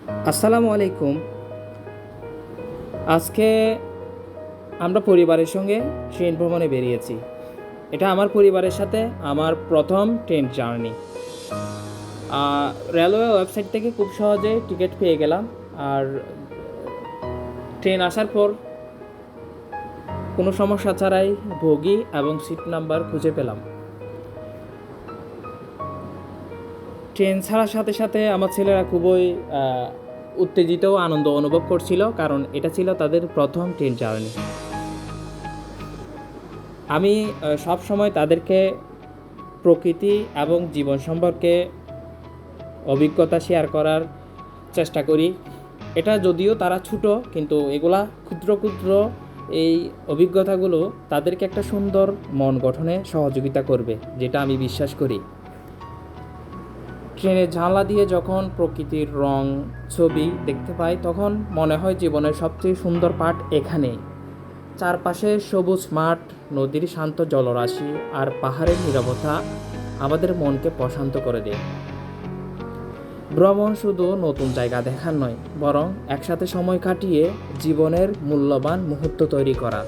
আসসালামু আলাইকুম। আজকে আমরা পরিবারের সঙ্গে ট্রেন ভ্রমণে বেরিয়েছি। এটা আমার পরিবারের সাথে আমার প্রথম ট্রেন জার্নি। রেলওয়ে ওয়েবসাইট থেকে খুব সহজে টিকিট পেয়ে গেলাম। আর ট্রেন আসার পর কোনো সমস্যা ছাড়াই বগি এবং সিট নাম্বার খুঁজে পেলাম। ট্রেন ছাড়ার সাথে সাথে আমার ছেলেরা খুবই উত্তেজিত ও আনন্দ অনুভব করছিল, কারণ এটা ছিল তাদের প্রথম ট্রেন জার্নি। আমি সব সময় তাদেরকে প্রকৃতি এবং জীবন সম্পর্কে অভিজ্ঞতা শেয়ার করার চেষ্টা করি। এটা যদিও তারা ছোট, কিন্তু এগুলা ক্ষুদ্র ক্ষুদ্র এই অভিজ্ঞতাগুলো তাদেরকে একটা সুন্দর মন গঠনে সহযোগিতা করবে, যেটা আমি বিশ্বাস করি। ট্রেনের জানলা দিয়ে যখন প্রকৃতির রং ছবি দেখতে পাই, তখন মনে হয় জীবনের সবচেয়ে সুন্দর পার্ট এখানেই। চারপাশে সবুজ মাঠ, নদীর শান্ত জলরাশি আর পাহাড়ের নীরবতা আমাদের মনকে প্রশান্ত করে দেয়। ভ্রমণ শুধু নতুন জায়গা দেখার নয়, বরং একসাথে সময় কাটিয়ে জীবনের মূল্যবান মুহূর্ত তৈরি করা।